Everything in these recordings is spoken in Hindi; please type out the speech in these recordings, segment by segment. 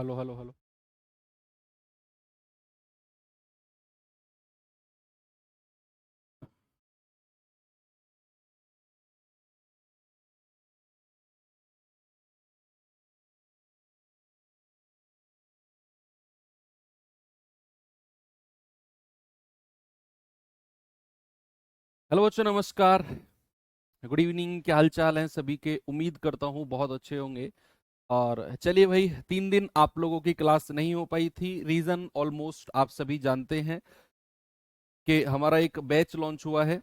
Hello hello hello. हेलो बच्चों, नमस्कार। Good evening. क्या हाल चाल है सभी के? उम्मीद करता हूँ बहुत अच्छे होंगे। और चलिए भाई, 3 दिन आप लोगों की क्लास नहीं हो पाई थी। रीजन ऑलमोस्ट आप सभी जानते हैं कि हमारा एक बैच लॉन्च हुआ है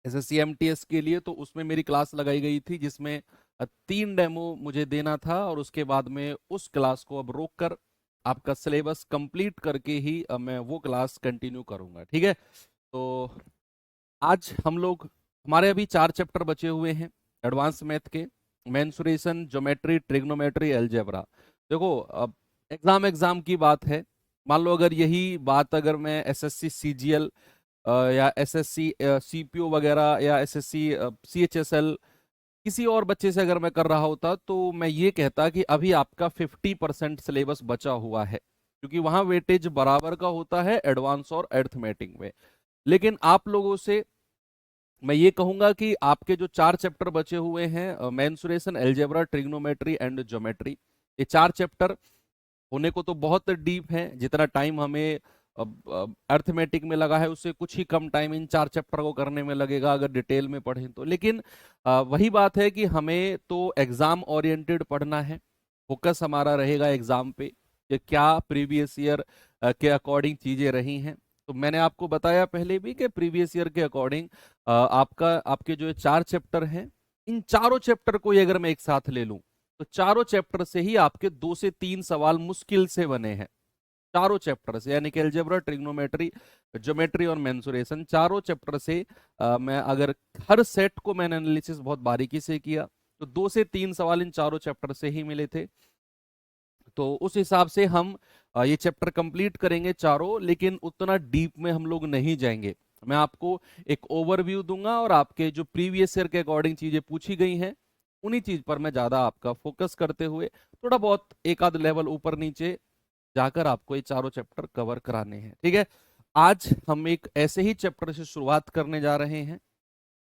एसएससी एमटीएस के लिए। तो उसमें मेरी क्लास लगाई गई थी जिसमें 3 डेमो मुझे देना था, और उसके बाद में उस क्लास को अब रोक कर आपका सिलेबस कंप्लीट करके ही मैं वो क्लास कंटिन्यू करूंगा। ठीक है? तो आज हम लोग, हमारे अभी 4 चैप्टर बचे हुए हैं एडवांस मैथ के। Mensuration, geometry, trigonometry, algebra. देखो, अब एग्जाम एग्जाम की बात है। मान लो अगर यही बात अगर मैं एसएससी सीजीएल या एसएससी सीपीओ वगैरह या एसएससी सीएचएसएल किसी और बच्चे से अगर मैं कर रहा होता, तो मैं ये कहता कि अभी आपका 50% सिलेबस बचा हुआ है, क्योंकि वहां वेटेज बराबर का होता है एडवांस और अरिथमेटिक में। लेकिन आप लोगों से मैं ये कहूंगा कि आपके जो 4 चैप्टर बचे हुए हैं, mensuration, algebra, trigonometry and geometry, ये 4 चैप्टर होने को तो बहुत डीप है। जितना टाइम हमें अर्थमेटिक में लगा है उससे कुछ ही कम टाइम इन 4 चैप्टर को करने में लगेगा अगर डिटेल में पढ़ें तो। लेकिन वही बात है कि हमें तो एग्जाम ओरिएंटेड पढ़ना है। फोकस हमारा रहेगा एग्जाम पे कि क्या प्रीवियस ईयर के अकॉर्डिंग चीजें रही हैं। तो मैंने आपको बताया पहले भी कि प्रीवियस ईयर के अकॉर्डिंग आपका आपके जो 4 चैप्टर हैं, इन चारों चैप्टर को ही अगर मैं एक साथ ले लूं तो चारों चैप्टर से ही आपके 2 से 3 सवाल मुश्किल से बने हैं। चारों चैप्टर से, यानी कि अलजेब्रा, ट्रिग्नोमेट्री, ज्योमेट्री और मेंसुरेशन, चारों चैप्टर से मैं अगर हर सेट को मैंने एनालिसिस बहुत बारीकी से किया तो 2 से 3 सवाल इन चारों चैप्टर से ही मिले थे। तो उस हिसाब से हम ये चैप्टर कंप्लीट करेंगे चारों, लेकिन उतना डीप में हम लोग नहीं जाएंगे। मैं आपको एक ओवरव्यू दूंगा और आपके जो प्रीवियस ईयर के अकॉर्डिंग चीजें पूछी गई हैं उन्हीं चीज पर मैं ज्यादा आपका फोकस करते हुए थोड़ा बहुत एक आध लेवल ऊपर नीचे जाकर आपको ये चारों चैप्टर कवर कराने हैं। ठीक है? आज हम एक ऐसे ही चैप्टर से शुरुआत करने जा रहे हैं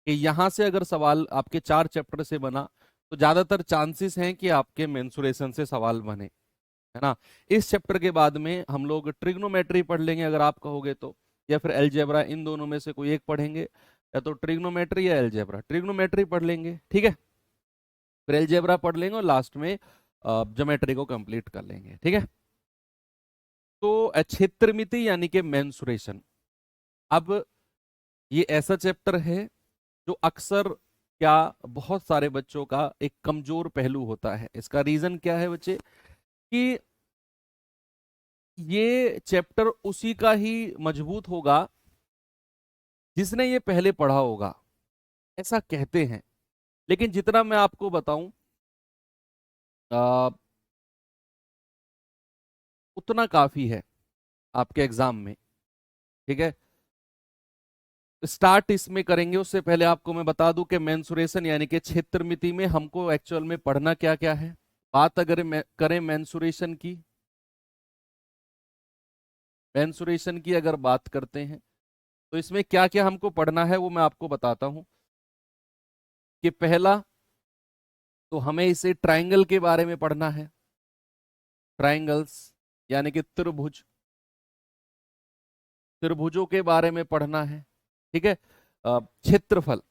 कि यहां से अगर सवाल आपके 4 चैप्टर से बना तो ज्यादातर चांसेस हैं कि आपके मेंसुरेशन से सवाल बने, है ना। इस चैप्टर के बाद में हम लोग ट्रिग्नोमेट्री पढ़ लेंगे अगर आप कहोगे तो, या फिर अलजेब्रा, इन दोनों में से कोई एक पढ़ेंगे, या तो ट्रिग्नोमेट्री या अलजेब्रा। ट्रिग्नोमेट्री पढ़ लेंगे, ठीक है, फिर अलजेब्रा पढ़ लेंगे और लास्ट में ज्योमेट्री को कंप्लीट कर लेंगे। ठीक है? तो क्षेत्रमिति यानी कि मेंसुरेशन, अब ये ऐसा चैप्टर है जो अक्सर क्या बहुत सारे बच्चों का एक कमजोर पहलू होता है। इसका रीजन क्या है बच्चे? कि ये चैप्टर उसी का ही मजबूत होगा जिसने ये पहले पढ़ा होगा, ऐसा कहते हैं। लेकिन जितना मैं आपको बताऊं उतना काफी है आपके एग्जाम में। ठीक है? स्टार्ट इसमें करेंगे उससे पहले आपको मैं बता दूं कि मेंसुरेशन यानी कि क्षेत्रमिति में हमको एक्चुअल में पढ़ना क्या क्या है। बात अगर करें मेंसुरेशन की अगर बात करते हैं तो इसमें क्या क्या हमको पढ़ना है वो मैं आपको बताता हूं। कि पहला, तो हमें इसे ट्रायंगल के बारे में पढ़ना है। ट्रायंगल्स यानी कि त्रिभुज, त्रिभुजों के बारे में पढ़ना है। ठीक है? क्षेत्रफल,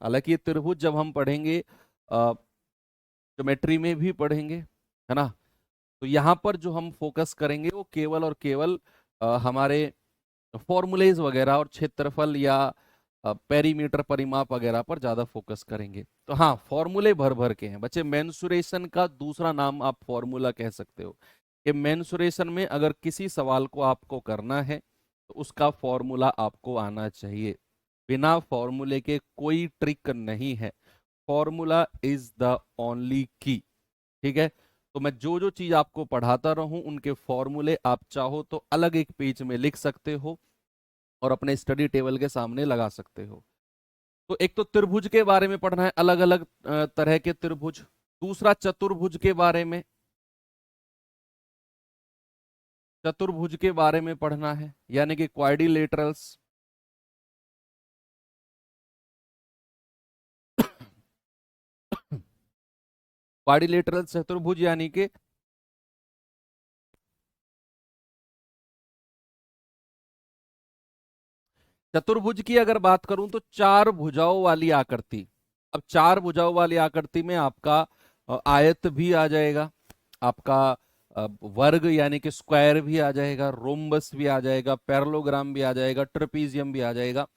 हालांकि ये त्रिभुज जब हम पढ़ेंगे ज्योमेट्री में भी पढ़ेंगे, है ना। तो यहाँ पर जो हम फोकस करेंगे वो केवल और केवल हमारे फॉर्मूलेज वगैरह और क्षेत्रफल या पेरीमीटर, परिमाप वगैरह पर ज्यादा फोकस करेंगे। तो हाँ, फॉर्मूले भर भर के हैं बच्चे। मेंसुरेशन का दूसरा नाम आप फॉर्मूला कह सकते हो। कि मेंसुरेशन में अगर किसी सवाल को आपको करना है तो उसका फॉर्मूला आपको आना चाहिए। बिना फॉर्मूले के कोई ट्रिक नहीं है। फॉर्मूला इज द ओनली की। ठीक है? तो मैं जो जो चीज आपको पढ़ाता रहूं उनके फॉर्मूले आप चाहो तो अलग एक पेज में लिख सकते हो और अपने स्टडी टेबल के सामने लगा सकते हो। तो एक तो त्रिभुज के बारे में पढ़ना है, अलग अलग तरह के त्रिभुज। दूसरा चतुर्भुज के बारे में, चतुर्भुज के बारे में पढ़ना है, यानी कि क्वाड्रिलेटरल्स। क्वाड्रिलेटरल चतुर्भुज यानी कि चतुर्भुज की अगर बात करूं तो चार भुजाओं वाली आकृति। अब चार भुजाओं वाली आकृति में आपका आयत भी आ जाएगा, आपका वर्ग यानी कि स्क्वायर भी आ जाएगा, रोम्बस भी आ जाएगा, पैरेललोग्राम भी आ जाएगा, ट्रेपीजियम भी आ जाएगा।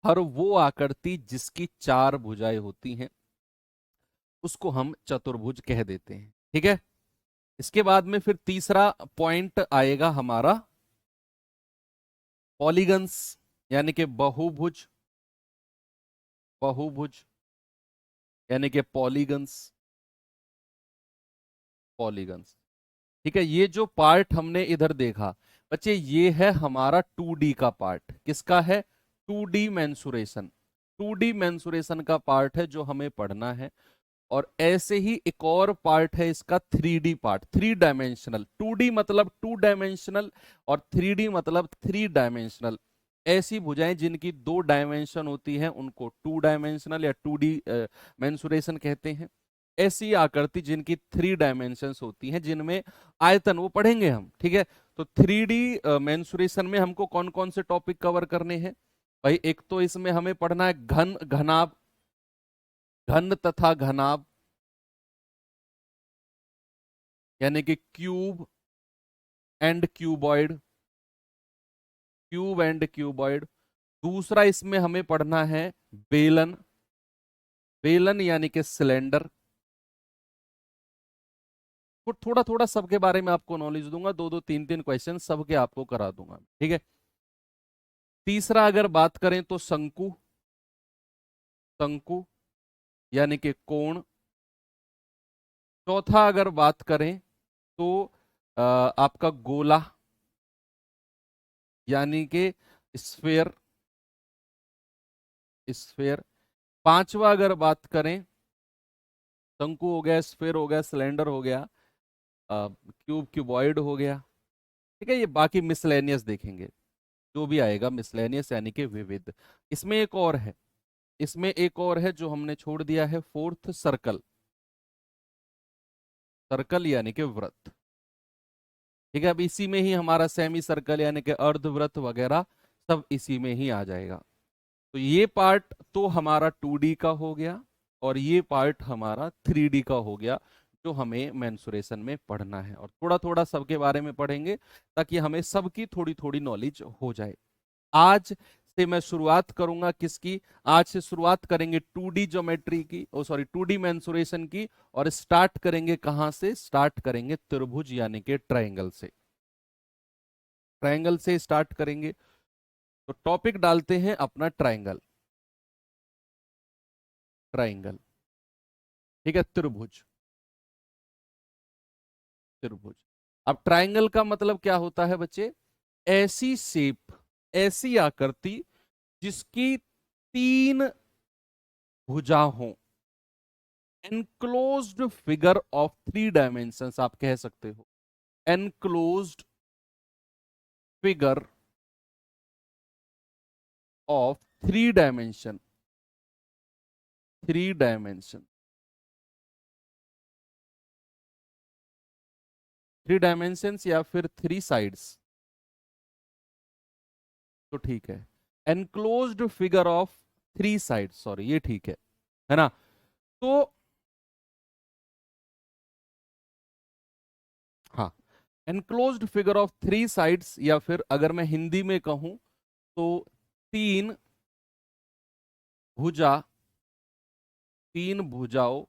हर वो आकृति जिसकी चार भुजाएं होती हैं उसको हम चतुर्भुज कह देते हैं। ठीक है, इसके बाद में फिर तीसरा पॉइंट आएगा हमारा पॉलीगन्स, यानी कि बहुभुज। बहुभुज यानी कि पॉलीगन्स। पॉलीगन्स, ठीक है। ये जो पार्ट हमने इधर देखा बच्चे, ये है हमारा 2D का पार्ट। किसका है? 2D mensuration. 2D मेंसुरेशन का पार्ट है जो हमें पढ़ना है। और ऐसे ही एक और पार्ट है इसका 3D पार्ट, 3 डायमेंशनल। 2D मतलब 2 डायमेंशनल और 3D मतलब 3 डायमेंशनल। ऐसी भुजाएं जिनकी 2 डायमेंशन होती हैं उनको 2 डायमेंशनल या 2D मेंसुरेशन कहते हैं। ऐसी आकृति जिनकी 3 डायमेंशंस होती हैं, जिनमें आयतन, वो पढ़ेंगे हम। ठीक है, तो 3D मेंसुरेशन में हमको कौन कौन से टॉपिक कवर करने हैं भाई? एक तो इसमें हमें पढ़ना है घन, घनाभ, घन तथा घनाभ, यानी कि cube and cuboid, cube and cuboid. दूसरा इसमें हमें पढ़ना है बेलन, बेलन यानी कि सिलेंडर। थोड़ा थोड़ा सबके बारे में आपको नॉलेज दूंगा, दो दो तीन तीन क्वेश्चन सबके आपको करा दूंगा। ठीक है, तीसरा अगर बात करें तो शंकु, शंकु यानी कि कोण। चौथा अगर बात करें तो आपका गोला यानी कि स्फेयर, स्फेयर। पांचवा अगर बात करें, शंकु हो गया, स्फेयर हो गया, सिलेंडर हो गया, क्यूब, क्यूबॉइड हो गया। ठीक है, ये बाकी मिसलेनियस देखेंगे, जो भी आएगा मिसलेनियस यानी कि विविध। इसमें एक और है, इसमें एक और है जो हमने छोड़ दिया है, फोर्थ सर्कल, सर्कल यानी कि वृत्त। ठीक है, अब इसी में ही हमारा सेमी सर्कल यानी कि अर्धवृत्त वगैरह सब इसी में ही आ जाएगा। तो ये पार्ट तो हमारा 2D का हो गया और ये पार्ट हमारा 3D का हो गया, जो हमें मेंसुरेशन में पढ़ना है। और थोड़ा थोड़ा सबके बारे में पढ़ेंगे ताकि हमें सबकी थोड़ी थोड़ी नॉलेज हो जाए। आज से मैं शुरुआत करूंगा किसकी? आज से शुरुआत करेंगे 2D ज्योमेट्री की, ओ सॉरी 2D मेंसुरेशन की। और स्टार्ट करेंगे कहां से? स्टार्ट करेंगे त्रिभुज यानी कि ट्रायंगल से। ट्रायंगल से स्टार्ट करेंगे, तो टॉपिक डालते हैं अपना ट्रायंगल। ट्रायंगल, ठीक है, त्रिभुज, त्रिभुज। अब ट्रायंगल का मतलब क्या होता है बच्चे? ऐसी शेप, ऐसी आकृति जिसकी 3 भुजा हो, एनक्लोज्ड फिगर ऑफ 3 डायमेंशंस आप कह सकते हो। Enclosed figure of 3 dimension, 3 dimension, 3 dimensions या फिर 3 साइड्स, तो ठीक है। Enclosed figure of 3 sides, sorry ये ठीक है ना? तो हाँ, एनक्लोज्ड फिगर ऑफ 3 साइड्स, या फिर अगर मैं हिंदी में कहूं तो 3 भुजा, 3 भुजाओं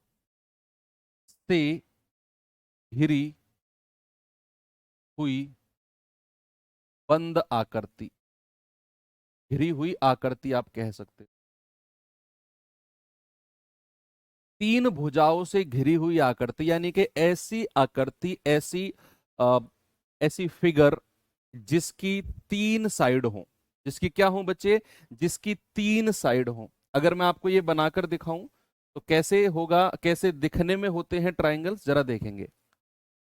से घिरी हुई बंद आकृति, घिरी हुई आकृति आप कह सकते हो। 3 भुजाओं से घिरी हुई आकृति यानी कि ऐसी आकृति, ऐसी ऐसी फिगर जिसकी 3 साइड हो। जिसकी क्या हो बच्चे? जिसकी 3 साइड हो। अगर मैं आपको ये बनाकर दिखाऊं तो कैसे होगा, कैसे दिखने में होते हैं ट्रायंगल्स, जरा देखेंगे।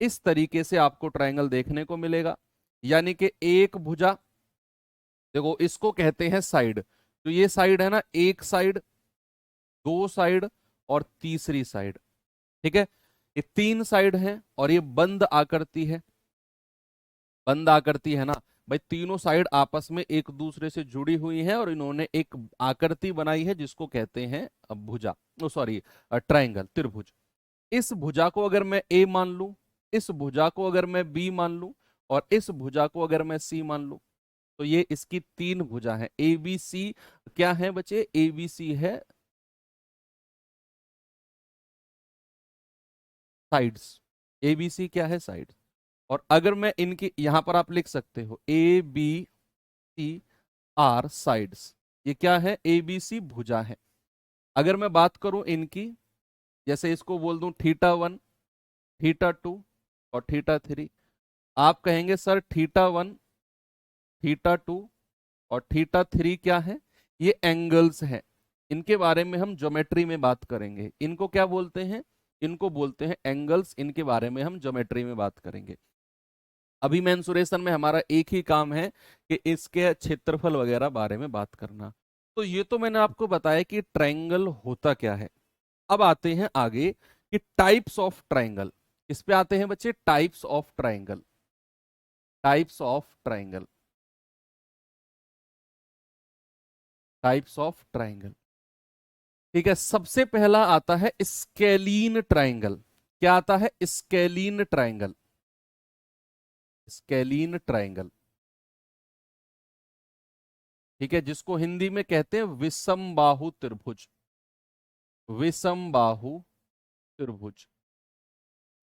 इस तरीके से आपको ट्रायंगल देखने को मिलेगा। यानी कि एक भुजा, देखो इसको कहते हैं साइड। तो ये साइड है ना, एक साइड, दो साइड और तीसरी साइड। ठीक है, ये तीन साइड है और ये बंद आकृति है, बंद आकृति है ना भाई। तीनों साइड आपस में एक दूसरे से जुड़ी हुई हैं और इन्होंने एक आकृति बनाई है जिसको कहते हैं भुजा, ओ सॉरी, ट्रायंगल, त्रिभुज। इस भुजा को अगर मैं ए मान लूं, इस भुजा को अगर मैं बी मान लूं और इस भुजा को अगर मैं सी मान लूं, तो ये इसकी तीन भुजा है। ए बी सी क्या है बच्चे? ए बी सी है साइड्स। ए बी सी क्या है? साइड्स। और अगर मैं इनकी यहां पर आप लिख सकते हो A B C are sides, ये क्या है? ए बी सी भुजा है। अगर मैं बात करूं इनकी, जैसे इसको बोल दूं थीटा 1, थीटा 2 और थीटा 3, आप कहेंगे सर थीटा 1, थीटा 2 और थीटा 3 क्या है? ये एंगल्स हैं। इनके बारे में हम ज्योमेट्री में बात करेंगे। इनको क्या बोलते हैं? इनको बोलते हैं एंगल्स। इनके बारे में हम ज्योमेट्री में बात करेंगे। अभी मेंसुरेशन में हमारा एक ही काम है कि इसके क्षेत्रफल वगैरह बारे में बात करना। तो ये तो मैंने आपको बताया कि ट्रायंगल होता क्या है। अब आते हैं आगे कि टाइप्स ऑफ ट्रायंगल। इस पे आते हैं बच्चे, types of triangle. Types of triangle, types of triangle. ठीक है, सबसे पहला आता है स्केलीन ट्रायंगल। क्या आता है? Scalene triangle. स्केलीन ट्रायंगल, ठीक है, जिसको हिंदी में कहते हैं विषम बाहु त्रिभुज। विषम बाहु त्रिभुज,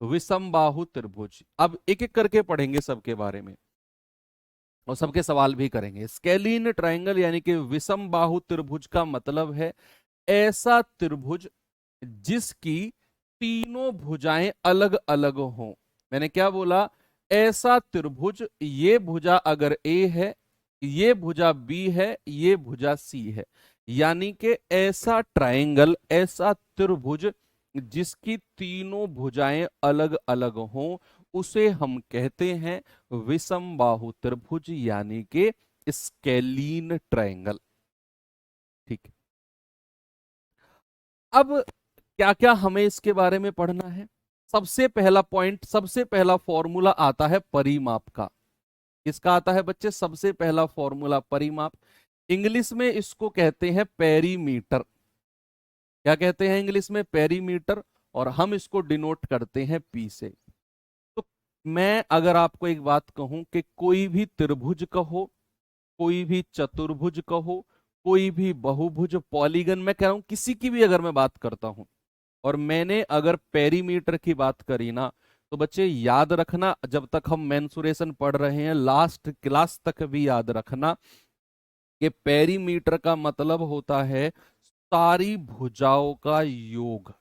विषम बाहु त्रिभुज। अब एक एक करके पढ़ेंगे सबके बारे में और सबके सवाल भी करेंगे। स्केलीन ट्रायंगल यानी कि विषम बाहु त्रिभुज का मतलब है ऐसा त्रिभुज जिसकी तीनों भुजाएं अलग अलग हों। मैंने क्या बोला? ऐसा त्रिभुज, ये भुजा अगर ए है, ये भुजा बी है, ये भुजा सी है, यानी कि ऐसा ट्रायंगल, ऐसा त्रिभुज जिसकी तीनों भुजाएं अलग अलग हों, उसे हम कहते हैं विषम बाहु त्रिभुज यानी कि स्केलीन ट्रायंगल। ठीक है, अब क्या क्या हमें इसके बारे में पढ़ना है? सबसे पहला पॉइंट, सबसे पहला फॉर्मूला आता है परिमाप का। किसका आता है बच्चे? सबसे पहला फॉर्मूला परिमाप। इंग्लिश में इसको कहते हैं पेरीमीटर। क्या कहते हैं इंग्लिश में? पेरीमीटर। और हम इसको डिनोट करते हैं पी से। तो मैं अगर आपको एक बात कहूं कि कोई भी त्रिभुज कहो, कोई भी चतुर्भुज कहो, कोई भी बहुभुज, पॉलीगन, मैं कह रहा हूं किसी की भी अगर मैं बात करता हूं और मैंने अगर पेरीमीटर की बात करी ना, तो बच्चे याद रखना, जब तक हम मेंसुरेशन पढ़ रहे हैं लास्ट क्लास तक भी याद रखना कि पेरीमीटर का मतलब होता है सारी भुजाओं का योग।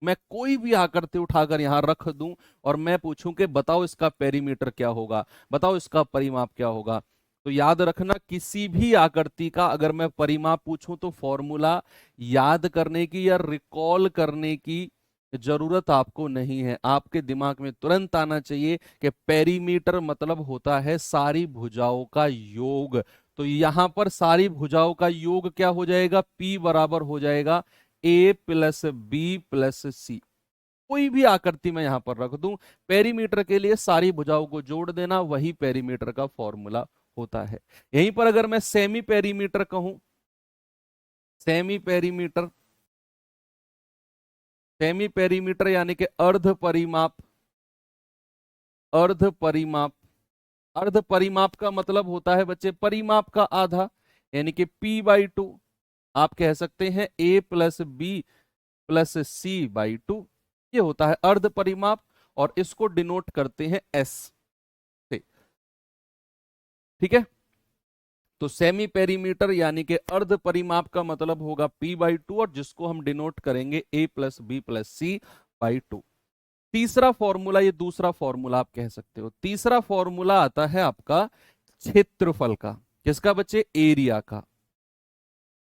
मैं कोई भी आकृति उठाकर यहां रख दूं और मैं पूछूं कि बताओ इसका पेरीमीटर क्या होगा, बताओ इसका परिमाप क्या होगा, तो याद रखना किसी भी आकृति का अगर मैं परिमाप पूछूं तो फॉर्मूला याद करने की या रिकॉल करने की जरूरत आपको नहीं है। आपके दिमाग में तुरंत आना चाहिए कि पेरीमीटर मतलब होता है सारी भुजाओं का योग। तो यहां पर सारी भुजाओं का योग क्या हो जाएगा? P बराबर हो जाएगा A प्लस बी प्लस सी। कोई भी आकृति मैं यहां पर रख दूं, पेरीमीटर के लिए सारी भुजाओं को जोड़ देना, वही पेरीमीटर का फॉर्मूला होता है। यहीं पर अगर मैं सेमी पेरीमीटर कहूं, सेमी पेरीमीटर, सेमी पेरीमीटर यानी कि अर्ध परिमाप, अर्ध परिमाप। अर्ध परिमाप का मतलब होता है बच्चे परिमाप का आधा, यानी कि P/2। आप कह सकते हैं A plus B plus C/2, ये होता है अर्ध परिमाप और इसको डिनोट करते हैं S से। ठीक है, तो सेमी पेरीमीटर यानी कि अर्ध परिमाप का मतलब होगा P/2 और जिसको हम डिनोट करेंगे A plus B plus C/2। तीसरा फॉर्मूला, ये दूसरा फॉर्मूला आप कह सकते हो, तीसरा फॉर्मूला आता है आपका क्षेत्रफल का। किसका बच्चे? एरिया का।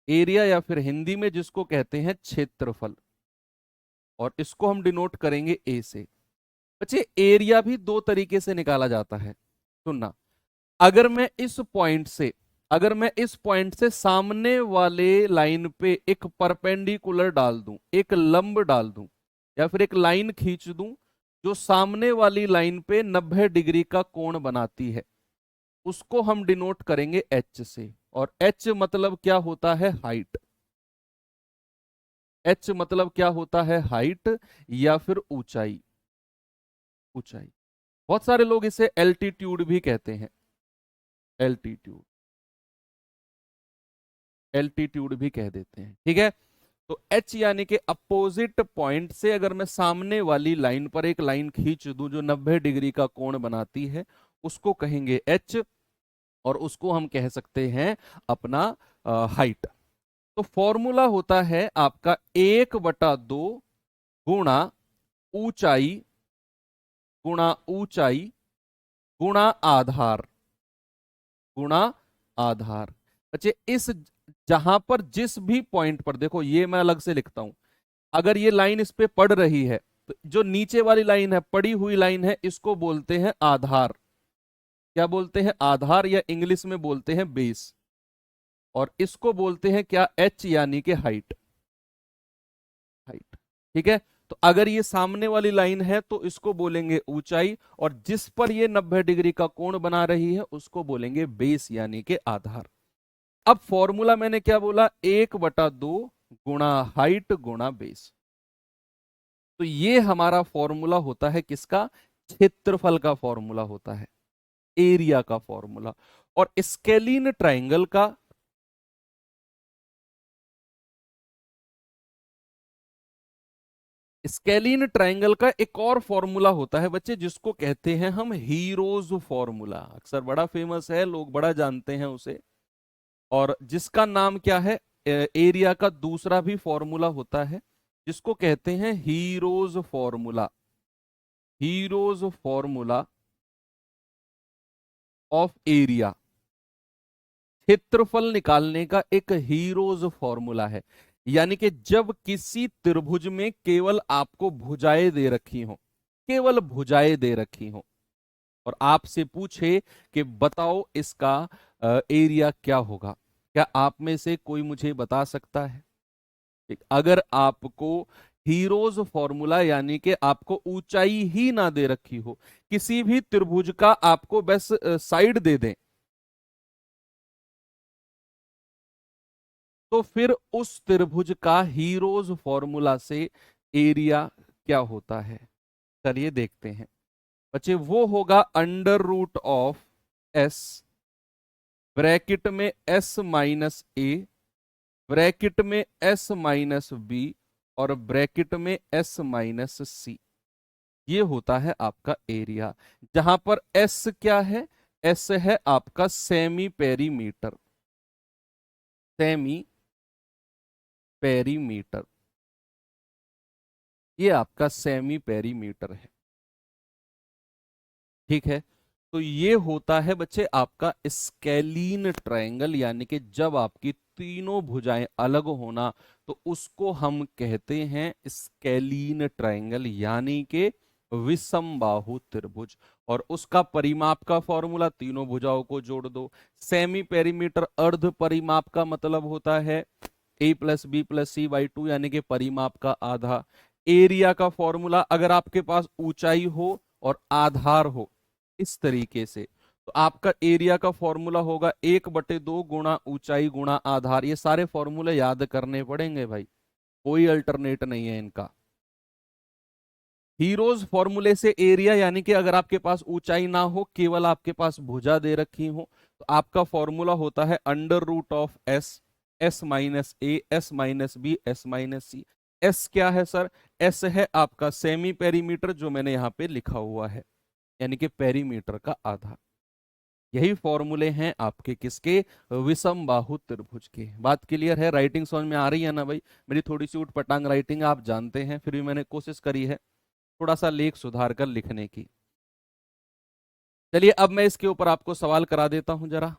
एरिया या फिर हिंदी में जिसको कहते हैं क्षेत्रफल, और इसको हम डिनोट करेंगे ए से। बच्चे एरिया भी दो तरीके से निकाला जाता है, सुनना। अगर मैं इस पॉइंट से सामने वाले लाइन पे एक परपेंडिकुलर डाल दूं, एक लंब डाल दूं, या फिर एक लाइन खींच दूं जो सामने वाली लाइन पे 90 डिग्री का कोण बनाती है, उसको हम डिनोट करेंगे एच से। और एच मतलब क्या होता है? हाइट। एच मतलब क्या होता है? हाइट या फिर ऊंचाई। ऊंचाई। बहुत सारे लोग इसे एल्टीट्यूड भी कहते हैं। एल्टीट्यूड। एल्टीट्यूड भी कह देते हैं, ठीक है। तो एच यानी कि अपोजिट पॉइंट से अगर मैं सामने वाली लाइन पर एक लाइन खींच दूं जो 90 डिग्री का कोण बनाती है, उसको कहेंगे एच। और उसको हम कह सकते हैं अपना हाइट। तो फॉर्मूला होता है आपका 1/2 गुणा ऊंचाई, गुणा ऊंचाई, गुणा आधार, गुणा आधार। अच्छा, इस जहां पर जिस भी पॉइंट पर देखो, ये मैं अलग से लिखता हूं। अगर ये लाइन इस पे पड़ रही है, तो जो नीचे वाली लाइन है, पड़ी हुई लाइन है, इसको बोलते हैं आधार। क्या बोलते हैं? आधार, या इंग्लिश में बोलते हैं बेस। और इसको बोलते हैं क्या? एच यानी कि हाइट। हाइट, ठीक है। तो अगर ये सामने वाली लाइन है तो इसको बोलेंगे ऊंचाई, और जिस पर ये 90 डिग्री का कोण बना रही है उसको बोलेंगे बेस यानी कि आधार। अब फॉर्मूला मैंने क्या बोला? 1/2 गुणा हाइट गुणा बेस। तो ये हमारा फॉर्मूला होता है किसका? क्षेत्रफल का फॉर्मूला होता है, एरिया का फॉर्मूला। और स्केलीन ट्राइंगल का, स्केलीन ट्राइंगल का एक और फॉर्मूला होता है बच्चे, जिसको कहते हैं हम हीरोज फॉर्मूला। अक्सर बड़ा फेमस है, लोग बड़ा जानते हैं उसे। और जिसका नाम क्या है? एरिया का दूसरा भी फॉर्मूला होता है, जिसको कहते हैं heroes formula. Heroes formula of area. क्षेत्रफल निकालने का एक हीरोज फॉर्मूला है। यानी कि जब किसी त्रिभुज में केवल आपको भुजाएं दे रखी हो, केवल भुजाएं दे रखी हो, और आपसे पूछे कि बताओ इसका एरिया क्या होगा, क्या आप में से कोई मुझे बता सकता है? ठीक, अगर आपको हीरोज फॉर्मूला यानी कि आपको ऊंचाई ही ना दे रखी हो, किसी भी त्रिभुज का आपको बस साइड दे दें, तो फिर उस त्रिभुज का हीरोज फॉर्मूला से एरिया क्या होता है? चलिए देखते हैं बच्चे। वो होगा under root of s, bracket में एस माइनस ए, ब्रैकेट में एस माइनस बी, और ब्रैकेट में एस माइनस सी। ये होता है आपका एरिया, जहां पर एस क्या है? एस है आपका सेमी पेरीमीटर। सेमी पेरीमीटर, ये आपका सेमी पेरीमीटर है, ठीक है। तो ये होता है बच्चे आपका स्केलीन ट्रायंगल, यानी कि जब आपकी तीनों भुजाएं अलग होना, तो उसको हम कहते हैं स्केलीन ट्रायंगल, यानी कि विषमबाहु त्रिभुज। और उसका परिमाप का फॉर्मूला, तीनों भुजाओं को जोड़ दो। सेमी पेरीमीटर अर्ध परिमाप का मतलब होता है a+b+c/2, यानी कि परिमाप का आधा। एरिया का फॉर्मूला, अगर आपके पास ऊंचाई हो और आधार हो इस तरीके से, तो आपका एरिया का फॉर्मूला होगा 1/2 गुणा ऊंचाई गुणा आधार। ये सारे फॉर्मूले याद करने पड़ेंगे भाई, कोई अल्टरनेट नहीं है इनका। हीरोज फॉर्मूले से एरिया, यानी कि अगर आपके पास ऊंचाई ना हो, केवल आपके पास भुजा दे रखी हो, तो आपका फॉर्मूला होता है under root of s, s minus a, s minus b, s minus c. S क्या है सर? एस है आपका सेमी पेरीमीटर, जो मैंने यहां पे लिखा हुआ है, यानी कि पेरीमीटर का आधा। यही फॉर्मूले हैं आपके किसके? विषम बाहु त्रिभुज के। बात क्लियर है? राइटिंग समझ में आ रही है ना भाई? मेरी थोड़ी सी उटपटांग राइटिंग आप जानते हैं, फिर भी मैंने कोशिश करी है थोड़ा सा लेख सुधार कर लिखने की। चलिए अब मैं इसके ऊपर आपको सवाल करा देता हूं जरा।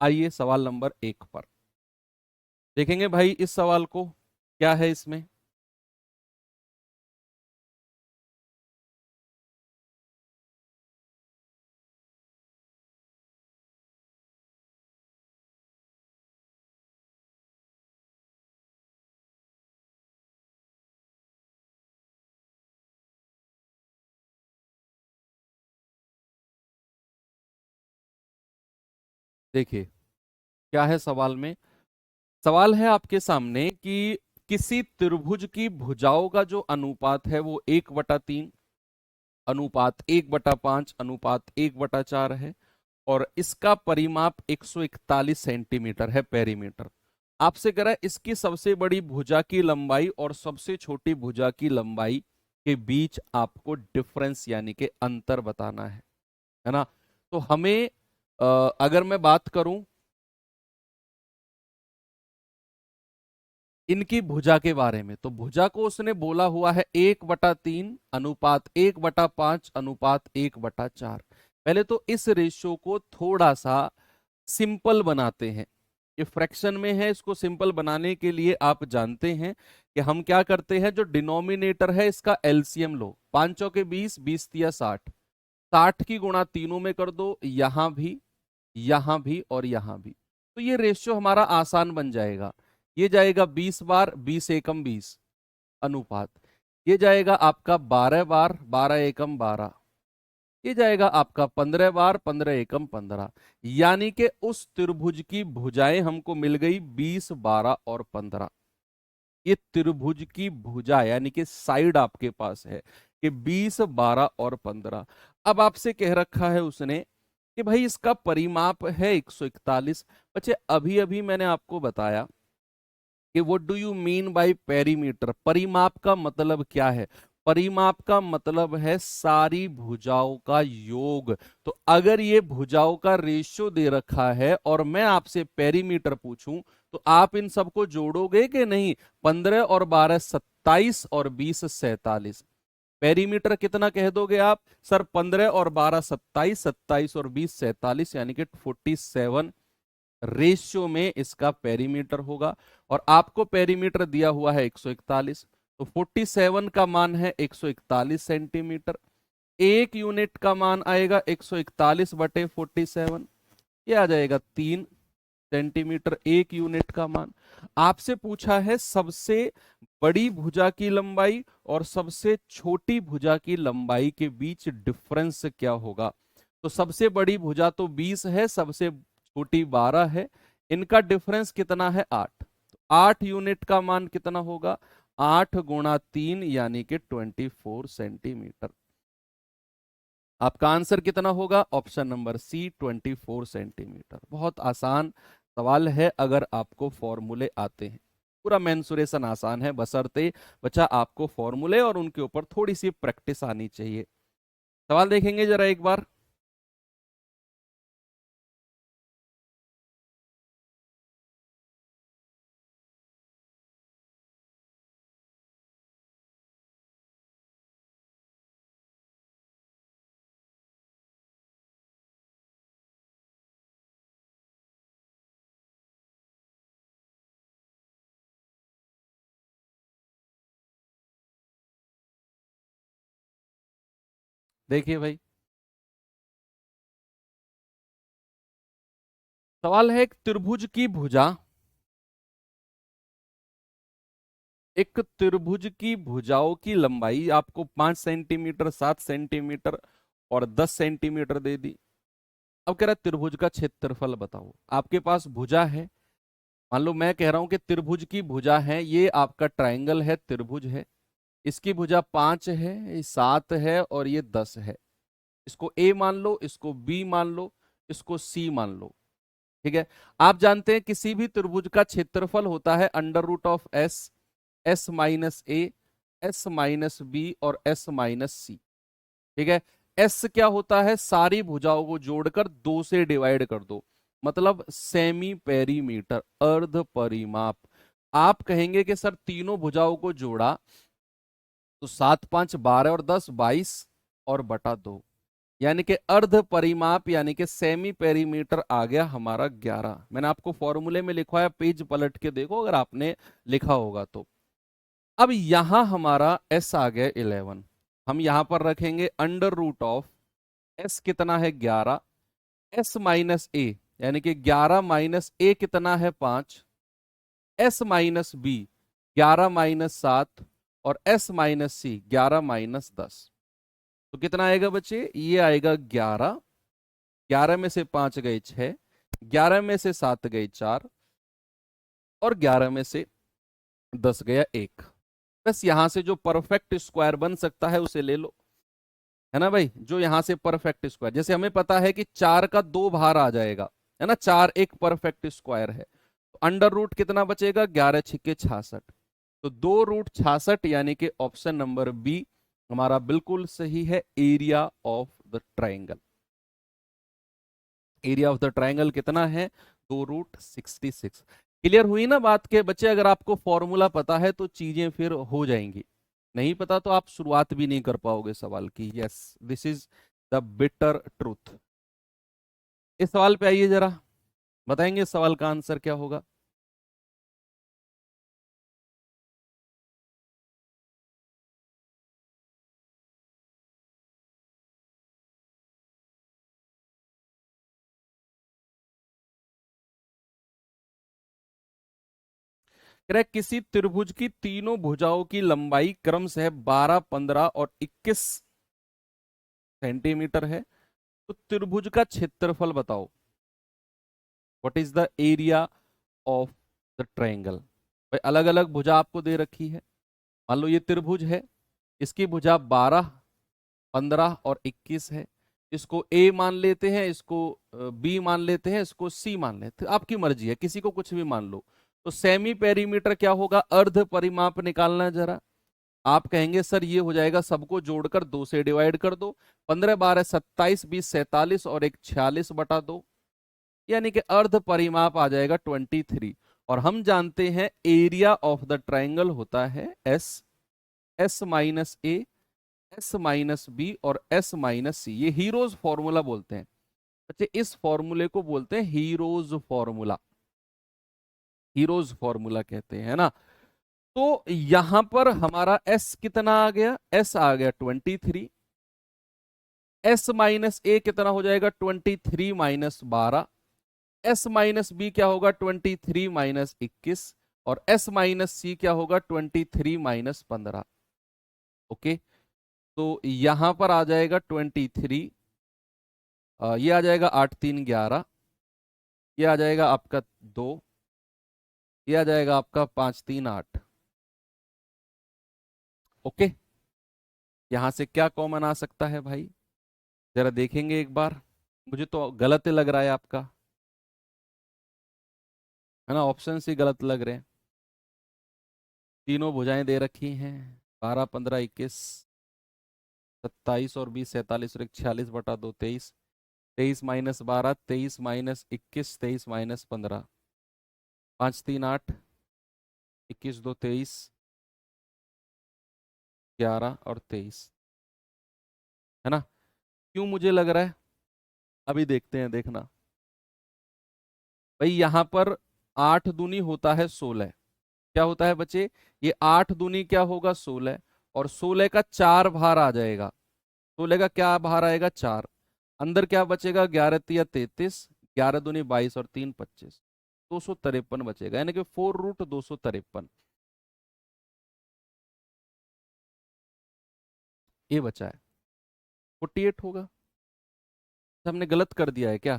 आइए सवाल नंबर 1 पर देखेंगे भाई इस सवाल को, क्या है इसमें। देखिए क्या है सवाल में। सवाल है आपके सामने कि किसी त्रिभुज की भुजाओं का जो अनुपात है वो 1/3, अनुपात 1/5, अनुपात 1/4 है, और इसका परिमाप 141 सेंटीमीटर है, पेरीमीटर। आपसे कह रहा है इसकी सबसे बड़ी भुजा की लंबाई और सबसे छोटी भुजा की लंबाई के बीच आपको डिफरेंस यानी कि अंतर बताना है ना। तो हमें अगर मैं बात करूं इनकी भुजा के बारे में, तो भुजा को उसने बोला हुआ है 1/3, अनुपात 1/5, अनुपात 1/4। पहले तो इस रेशियो को थोड़ा सा सिंपल बनाते हैं। ये फ्रैक्शन में है, इसको सिंपल बनाने के लिए आप जानते हैं कि हम क्या करते हैं, जो डिनोमिनेटर है इसका एलसीएम लो। 5 चौके 20, 20 तिया 60, 60 की गुणा तीनों में कर दो, यहां भी और यहां भी। तो ये रेशियो हमारा आसान बन जाएगा। ये जाएगा 20 बार, 20 एकम 20, अनुपात। ये जाएगा आपका 12 बार, 12 एकम 12। ये जाएगा आपका 15 बार, 15 एकम 15। यानी कि उस त्रिभुज की भुजाएं हमको मिल गई 20, 12 और 15। ये त्रिभुज की भुजा यानी कि साइड आपके पास है कि 20, 12 और 15। अब आपसे कह रखा है उसने कि भाई इसका परिमाप है 141। बच्चे अभी अभी मैंने आपको बताया कि what do you mean by perimeter, परिमाप का मतलब क्या है। परिमाप का मतलब है सारी भुजाओं का योग। तो अगर ये भुजाओं का रेशियो दे रखा है और मैं आपसे पेरीमीटर पूछूं तो आप इन सबको जोड़ोगे कि नहीं। 15 और 12 27 और 20 47। पेरीमीटर कितना कह दोगे आप, सर 15 और 12 27, 27 और 20 47, यानी कि 47 रेशियो में इसका पेरीमीटर होगा। और आपको पेरीमीटर दिया हुआ है 141, तो 47 का मान है 141 सेंटीमीटर। एक यूनिट का मान आएगा 141/47, ये आ जाएगा 3 सेंटीमीटर एक यूनिट का मान। आपसे पूछा है सबसे बड़ी भुजा की लंबाई और सबसे छोटी भुजा की लंबाई के बीच डिफरेंस क्या होगा। तो सबसे बड़ी भुजा तो 20 है, सबसे छोटी 12 है। इनका डिफरेंस कितना है 8। तो 8 यूनिट का मान कितना होगा, 8 गुणा 3 यानी कि 24 सेंटीमीटर। आपका आंसर कितना होगा, ऑप्शन नंबर सी 24 सेंटीमीटर। बहुत आसान सवाल है अगर आपको फॉर्मूले आते हैं। पूरा मेंसुरेशन आसान है, बशर्ते बच्चा आपको फॉर्मूले और उनके ऊपर थोड़ी सी प्रैक्टिस आनी चाहिए। सवाल देखेंगे जरा एक बार। देखिए भाई, सवाल है एक त्रिभुज की भुजा, एक त्रिभुज की भुजाओं की लंबाई आपको 5 सेंटीमीटर, 7 सेंटीमीटर और 10 सेंटीमीटर दे दी। अब कह रहा है त्रिभुज का क्षेत्रफल बताओ। आपके पास भुजा है, मान लो मैं कह रहा हूं कि त्रिभुज की भुजा है, ये आपका ट्रायंगल है, त्रिभुज है। इसकी भुजा 5 है, ये 7 है और ये 10 है। इसको ए मान लो, इसको बी मान लो, इसको सी मान लो। ठीक है। आप जानते हैं किसी भी त्रिभुज का क्षेत्रफल होता है √S, S माइनस ए, S माइनस बी और S माइनस सी। ठीक है। एस क्या होता है, सारी भुजाओं को जोड़कर 2 से डिवाइड कर दो, मतलब सेमी पेरीमीटर, अर्ध परिमाप। आप कहेंगे कि सर तीनों भुजाओं को जोड़ा तो 7 5 12 और 10 22 और बटा 2, यानी कि अर्ध परिमाप यानी कि सेमी पेरीमीटर आ गया हमारा 11। मैंने आपको फॉर्मूले में लिखा है, पेज पलट के देखो अगर आपने लिखा होगा तो। अब यहां हमारा एस आ गया 11। हम यहां पर रखेंगे √ऑफ एस कितना है 11, एस माइनस ए यानी कि 11 माइनस ए कितना है 5, एस माइनस बी 11 माइनस 7 और एस माइनस सी 11 माइनस 10। तो कितना आएगा बच्चे, ये आएगा 11, 11 में से 5 गए 6, 11 में से 7 गए 4 और 11 में से 10 गया 1। बस यहां से जो परफेक्ट स्क्वायर बन सकता है उसे ले लो, है ना भाई। जो यहां से परफेक्ट स्क्वायर, जैसे हमें पता है कि 4 का 2 बाहर आ जाएगा, है ना, 4 एक परफेक्ट स्क्वायर है, तो अंडर रूट कितना बचेगा, 11 छिके 66। तो 2√66 यानी कि ऑप्शन नंबर बी हमारा बिल्कुल सही है। Area of the triangle, area of the triangle कितना है, 2√66। क्लियर हुई ना बात के बच्चे। अगर आपको फॉर्मूला पता है तो चीजें फिर हो जाएंगी, नहीं पता तो आप शुरुआत भी नहीं कर पाओगे सवाल की। Yes, this is the bitter truth. इस सवाल पे आइए जरा, बताएंगे इस सवाल का आंसर क्या होगा। कह रहा है किसी त्रिभुज की तीनों भुजाओं की लंबाई क्रमशः 12, 15 और 21 सेंटीमीटर है, तो त्रिभुज का क्षेत्रफल बताओ। What is the area of the triangle. भाई अलग अलग भुजा आपको दे रखी है। मान लो ये त्रिभुज है, इसकी भुजा 12, 15 और 21 है। इसको ए मान लेते हैं, इसको बी मान लेते हैं, इसको सी मान लेते हैं, आपकी मर्जी है, किसी को कुछ भी मान लो। तो सेमी पेरीमीटर क्या होगा, अर्ध परिमाप निकालना है जरा। आप कहेंगे सर ये हो जाएगा सबको जोड़कर 2 से डिवाइड कर दो, 15 12 27 20 47 और एक 46/2, यानी कि अर्ध परिमाप आ जाएगा 23। और हम जानते हैं एरिया ऑफ द ट्राइंगल होता है S, s minus a, s minus b और एस माइनस सी। ये हीरोज फॉर्मूला बोलते हैं। अच्छा, इस फॉर्मूले को बोलते हैं हीरोज फॉर्मूला, हीरोज फॉर्मूला कहते हैं ना। तो यहां पर हमारा एस कितना आ गया, एस आ गया 23। एस माइनस ए कितना हो जाएगा, 23 माइनस 12। एस माइनस बी क्या होगा, 23 माइनस 21। और एस माइनस सी क्या होगा, 23 माइनस 15। ओके, तो यहां पर आ जाएगा 23, ये आ जाएगा 8 3 11, ये आ जाएगा आपका 2, ये आ जाएगा आपका 5 3 8। ओके, यहां से क्या कॉमन आ सकता है भाई, जरा देखेंगे एक बार। मुझे तो गलत लग रहा है आपका, है ना, ऑप्शन ही गलत लग रहे हैं। तीनों भुजाएं दे रखी हैं, 12 15 21 27 और 20 47 और 46/2 23। 23 माइनस 12 23 माइनस 21 23 माइनस 15, 5 3 8, 21 2 23, 11 और 23, है ना। क्यों मुझे लग रहा है, अभी देखते हैं, देखना भाई। यहां पर 8 दूनी होता है 16, क्या होता है बच्चे, ये 8 दूनी क्या होगा 16, और 16 का 4 बाहर आ जाएगा। 16 का क्या बाहर आएगा 4, अंदर क्या बचेगा 11 तिया 33, 11 दूनी 22 और 3 25, 253 बचेगा, यानी कि 4√253 ये बचा है। 48 होगा। हमने गलत कर दिया है क्या,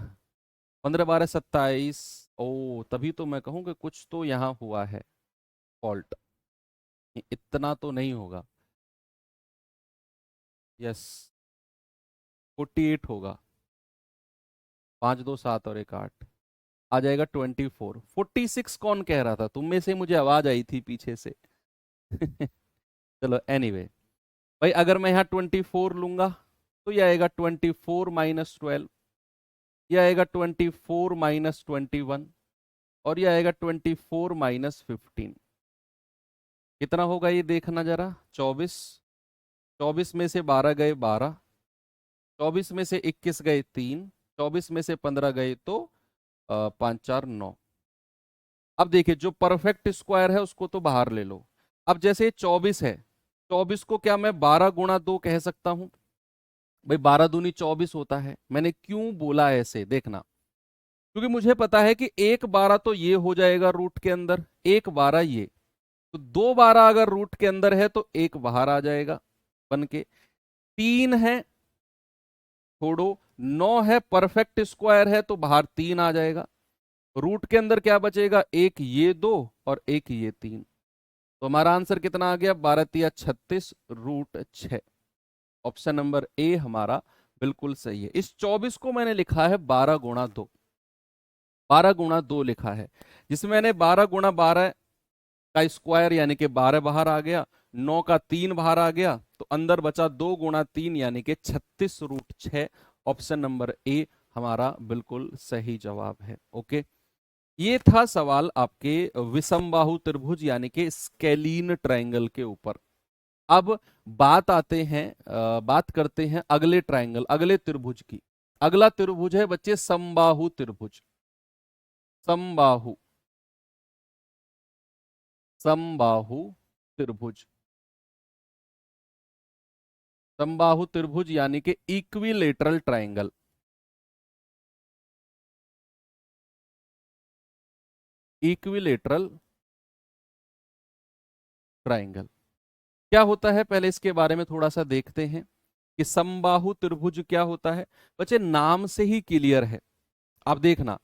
15 12 27। ओ तभी तो मैं कहूँ कि कुछ तो यहाँ हुआ है फॉल्ट, इतना तो नहीं होगा। यस, 48 होगा। 5 2 7 और 1 8 आ जाएगा 24। 46 कौन कह रहा था, तुम में से मुझे आवाज आई थी पीछे से। चलो एनीवे भाई, अगर मैं यहाँ 24 लूंगा तो यह आएगा 24 माइनस 12, यह आएगा 24 माइनस 21 और यह आएगा 24 माइनस 15। कितना होगा ये देखना जरा, 24। 24 में से 12 गए 12, 24 में से 21 गए 3, 24 में से 15 गए तो 5 4 9। अब देखिए जो परफेक्ट स्क्वायर है उसको तो बाहर ले लो। अब जैसे 24 है, 24 को क्या मैं 12 गुणा 2 कह सकता हूं, भाई 12 दूनी 24 होता है। मैंने क्यों बोला ऐसे देखना, क्योंकि मुझे पता है कि 1 12 तो ये हो जाएगा रूट के अंदर, 1 12 ये, तो 2 12 अगर रूट के अंदर है तो 1 बाहर आ जाएगा बन के। 3 है, छोड़ो, 9 है, परफेक्ट स्क्वायर है तो बाहर 3 आ जाएगा। रूट के अंदर क्या बचेगा, एक ये 2 और एक ये 3। तो हमारा आंसर कितना आ गया, 12 तिया 36 रूट 6। ऑप्शन नंबर ए हमारा बिल्कुल सही है। इस 24 को मैंने लिखा है 12 गुणा 2, 12 गुणा 2 लिखा है, जिसमें मैंने 12 गुणा 12 का स्क्वायर यानी कि 12 बाहर आ गया, 9 का 3 बाहर आ गया, तो अंदर बचा 2 गुणा 3 यानी कि 36 रूट 6। ऑप्शन नंबर ए हमारा बिल्कुल सही जवाब है। ओके, ये था सवाल आपके विषमबाहु त्रिभुज यानी कि स्केलीन ट्रायंगल के ऊपर। अब बात करते हैं अगले ट्रायंगल, अगले त्रिभुज की। अगला त्रिभुज है बच्चे समबाहु त्रिभुज। समबाहु समबाहु त्रिभुज, समबाहु त्रिभुज यानी कि इक्विलेटरल ट्रायंगल। इक्विलेटरल ट्रायंगल क्या होता है, पहले इसके बारे में थोड़ा सा देखते हैं कि समबाहु त्रिभुज क्या होता है। बच्चे नाम से ही क्लियर है, आप देखना,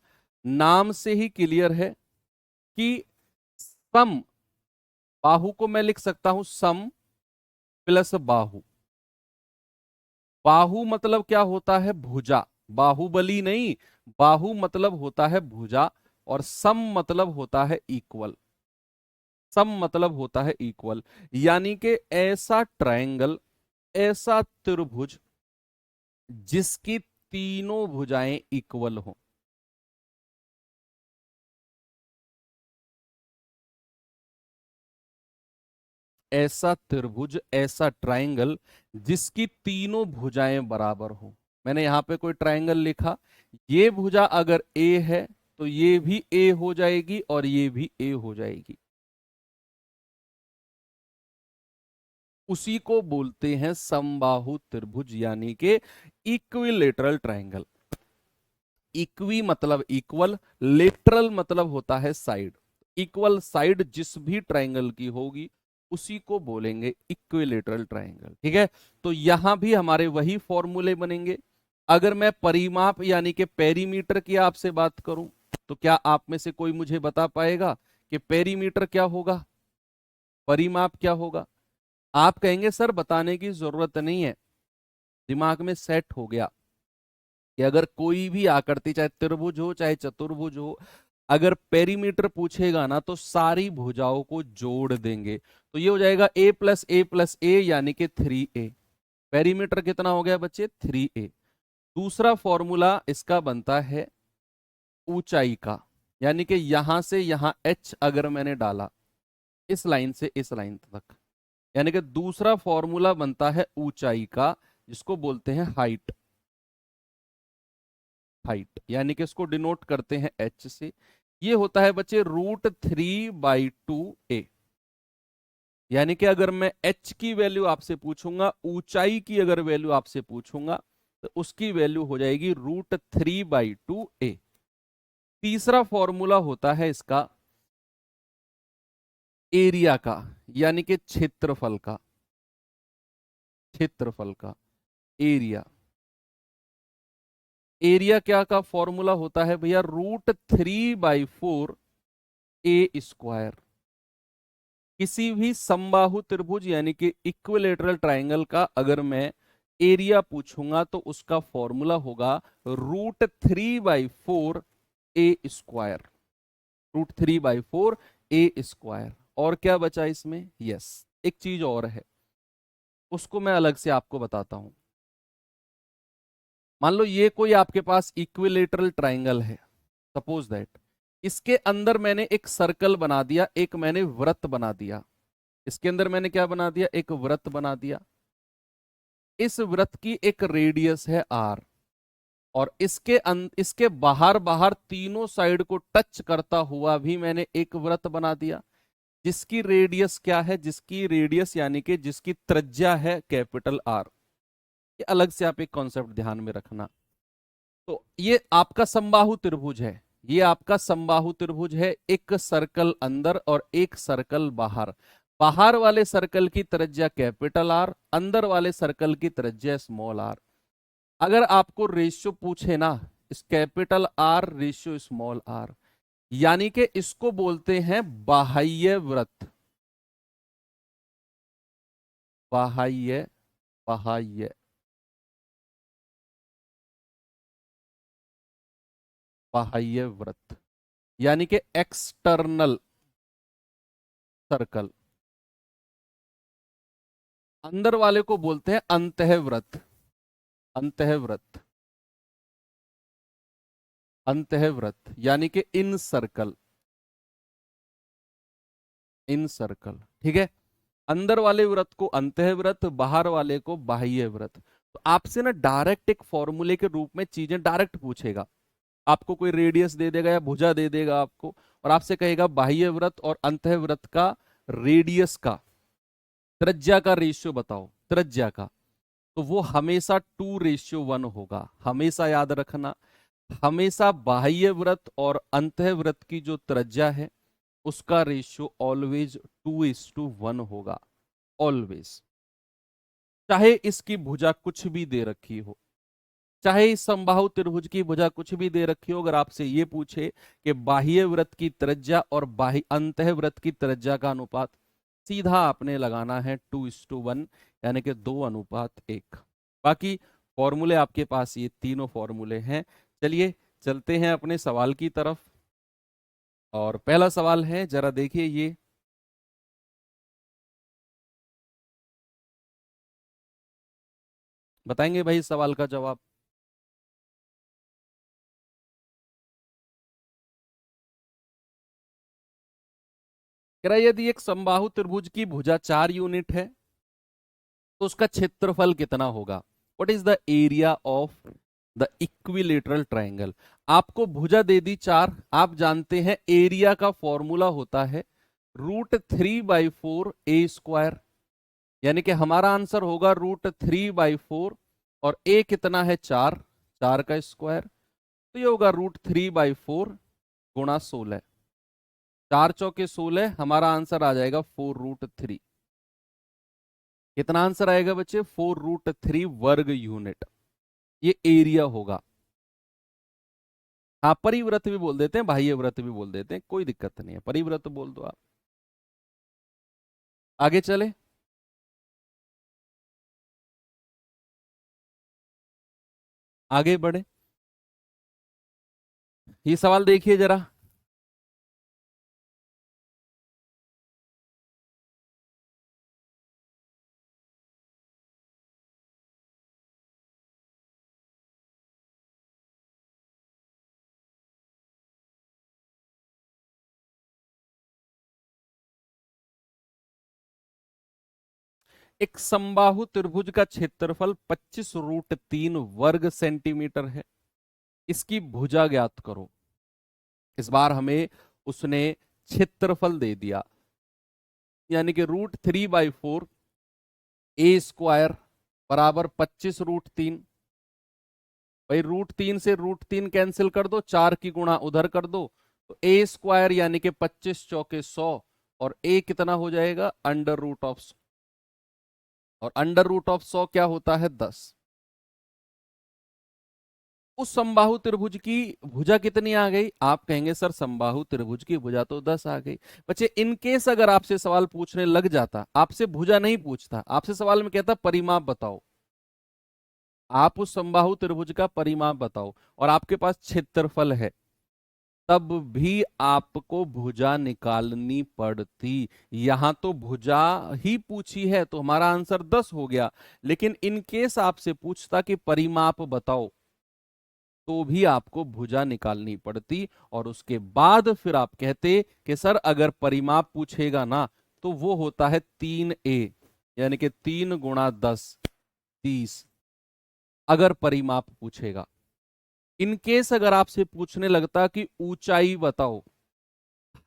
नाम से ही क्लियर है कि सम बाहु को मैं लिख सकता हूं सम प्लस बाहु। बाहु मतलब क्या होता है, भुजा, बाहुबली नहीं, बाहु मतलब होता है भुजा, और सम मतलब होता है इक्वल। सम मतलब होता है इक्वल, यानी कि ऐसा ट्रायंगल, ऐसा त्रिभुज जिसकी तीनों भुजाएं इक्वल हो। ऐसा त्रिभुज, ऐसा ट्रायंगल जिसकी तीनों भुजाएं बराबर हो। मैंने यहां पे कोई ट्रायंगल लिखा, ये भुजा अगर ए है तो ये भी ए हो जाएगी और ये भी ए हो जाएगी। उसी को बोलते हैं समबाहु त्रिभुज यानी कि इक्विलेटरल ट्रायंगल। इक्वी मतलब इक्वल, लेटरल मतलब होता है साइड। इक्वल साइड जिस भी ट्रायंगल की होगी उसी को बोलेंगे इक्विलेटरल ट्रायंगल। ठीक है, तो यहां भी हमारे वही फॉर्मूले बनेंगे। अगर मैं परिमाप यानी कि पेरीमीटर की आपसे बात करूं तो क्या आप में से कोई मुझे बता पाएगा कि पेरीमीटर क्या होगा, परिमाप क्या होगा? आप कहेंगे सर बताने की जरूरत नहीं है, दिमाग में सेट हो गया कि अगर कोई भी आकृति, चाहे त्रिभुज हो चाहे चतुर्भुज हो, अगर पेरीमीटर पूछेगा ना तो सारी भुजाओं को जोड़ देंगे। तो ये हो जाएगा a+a+a यानी कि 3a। पेरीमीटर कितना हो गया बच्चे, 3a। दूसरा फॉर्मूला इसका बनता है ऊंचाई का, यानी कि यहां से यहां h अगर मैंने डाला इस लाइन से इस लाइन तक, यानी कि दूसरा फॉर्मूला बनता है ऊंचाई का, जिसको बोलते हैं हाइट। हाइट यानी कि इसको डिनोट करते हैं h से। ये होता है बच्चे √3/2a। यानी कि अगर मैं h की वैल्यू आपसे पूछूंगा, ऊंचाई की अगर वैल्यू आपसे पूछूंगा, तो उसकी वैल्यू हो जाएगी √3/2a। तीसरा फॉर्मूला होता है इसका एरिया का, यानी कि क्षेत्रफल का। क्षेत्रफल का एरिया, एरिया क्या का फॉर्मूला होता है भैया, √3/4a²। किसी भी समबाहु त्रिभुज यानी कि इक्विलेटरल ट्रायंगल का अगर मैं एरिया पूछूंगा तो उसका फॉर्मूला होगा √3/4a²। √3/4a²। और क्या बचा इसमें, यस, एक चीज और है, उसको मैं अलग से आपको बताता हूं। मान लो ये कोई आपके पास इक्विलेटरल ट्रायंगल है, सपोज दैट इसके अंदर मैंने एक सर्कल बना दिया, एक मैंने वृत्त बना दिया। इसके अंदर मैंने क्या बना दिया, एक वृत्त बना दिया। इस वृत्त की एक रेडियस है r, और इसके बाहर बाहर तीनों साइड को टच करता हुआ भी मैंने एक वृत्त बना दिया, जिसकी रेडियस क्या है, जिसकी रेडियस यानी कि जिसकी त्रिज्या है कैपिटल R। ये अलग से आप एक कॉन्सेप्ट ध्यान में रखना। तो ये आपका समबाहु त्रिभुज है, ये आपका समबाहु त्रिभुज है, एक सर्कल अंदर और एक सर्कल बाहर। बाहर वाले सर्कल की त्रिज्या कैपिटल आर, अंदर वाले सर्कल की त्रिज्या स्मॉल आर। अगर आपको रेशियो पूछे ना, इस capital R ratio small r, यानी कि इसको बोलते हैं बाह्य वृत्त। बाह्य, बाह्य, बाह्य वृत्त यानी कि एक्सटर्नल सर्कल। अंदर वाले को बोलते हैं अंतःवृत्त। अंतःवृत्त, अंतःवृत्त यानी कि इन सर्कल, इन सर्कल। ठीक है, अंदर वाले वृत्त को अंतःवृत्त, बाहर वाले को बाह्य वृत्त। तो आपसे ना डायरेक्ट एक फॉर्मूले के रूप में चीजें डायरेक्ट पूछेगा। आपको कोई रेडियस दे देगा या भुजा दे देगा आपको, और आपसे कहेगा बाह्य वृत्त और अंतःवृत्त का रेडियस का, त्रिज्या का रेशियो बताओ, त्रिज्या का। तो वो हमेशा 2:1 होगा, हमेशा याद रखना। हमेशा बाह्य वृत्त और अंतःवृत्त की जो त्रिज्या है उसका रेशियो ऑलवेज 2:1 होगा, ऑलवेज। चाहे इसकी भुजा कुछ भी दे रखी हो, चाहे इस समबाहु त्रिभुज की भुजा कुछ भी दे रखी हो, अगर आपसे ये पूछे कि बाह्य वृत्त की त्रिज्या और बाह्य अंतःवृत्त की त्रिज्या का अनुपात, सीधा आपने लगाना है 2:1, यानी कि 2:1। बाकी फॉर्मूले आपके पास ये तीनों फॉर्मूले हैं। चलिए चलते हैं अपने सवाल की तरफ। और पहला सवाल है, जरा देखिए ये, बताएंगे भाई सवाल का जवाब। कह रहा है यदि एक समबाहु त्रिभुज की भुजा 4 यूनिट है तो उसका क्षेत्रफल कितना होगा। What is the area of the equilateral triangle. आपको भुजा दे दी 4, आप जानते हैं एरिया का फॉर्मूला होता है √3/4 a²। यानी कि हमारा आंसर होगा √3/4, और a कितना है 4, 4 का स्क्वायर, तो ये होगा √3/4 गुणा 16, 4 चौके 16, हमारा आंसर आ जाएगा 4√3। कितना आंसर आएगा बच्चे, 4√3 वर्ग यूनिट, ये एरिया होगा। हाँ, परिव्रत भी बोल देते हैं, बाह्य व्रत भी बोल देते हैं, कोई दिक्कत नहीं है, परिव्रत बोल दो आप। आगे चले, आगे बढ़े। ये सवाल देखिए जरा। एक समबाहु त्रिभुज का क्षेत्रफल 25√3 वर्ग सेंटीमीटर है, इसकी भुजा ज्ञात करो। इस बार हमें उसने क्षेत्रफल दे दिया, यानी कि √3/4 a² बराबर 25√3। भाई √3 से √3 कैंसिल कर दो, 4 की गुणा उधर कर दो, तो a² यानी कि 25 चौके 100, और a कितना हो जाएगा √100, और √100 क्या होता है 10। उस समबाहु त्रिभुज की भुजा कितनी आ गई, आप कहेंगे सर समबाहु त्रिभुज की भुजा तो 10 आ गई। बच्चे इनकेस अगर आपसे सवाल पूछने लग जाता, आपसे भुजा नहीं पूछता, आपसे सवाल में कहता परिमाप बताओ, आप उस समबाहु त्रिभुज का परिमाप बताओ, और आपके पास क्षेत्रफल है, तब भी आपको भुजा निकालनी पड़ती। यहां तो भुजा ही पूछी है तो हमारा आंसर 10 हो गया, लेकिन इनकेस आपसे पूछता कि परिमाप बताओ, तो भी आपको भुजा निकालनी पड़ती, और उसके बाद फिर आप कहते कि सर अगर परिमाप पूछेगा ना तो वो होता है 3a, यानी कि 3 × 10 30, अगर परिमाप पूछेगा। इनकेस अगर आपसे पूछने लगता कि ऊंचाई बताओ,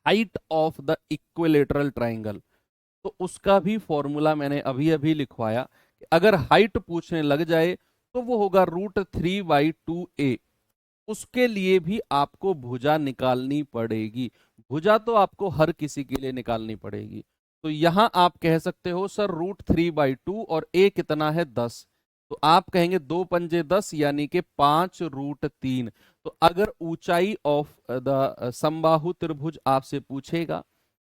height of the equilateral triangle, तो उसका भी फॉर्मूला मैंने अभी अभी लिखवाया कि अगर हाइट पूछने लग जाए तो वो होगा √3/2a। उसके लिए भी आपको भुजा निकालनी पड़ेगी। भुजा तो आपको हर किसी के लिए निकालनी पड़ेगी। तो यहां आप कह सकते हो सर √3/2 और a कितना है 10, तो आप कहेंगे 2 पंजे 10 यानी कि 5√3। तो अगर ऊंचाई ऑफ द समबाहु त्रिभुज आपसे पूछेगा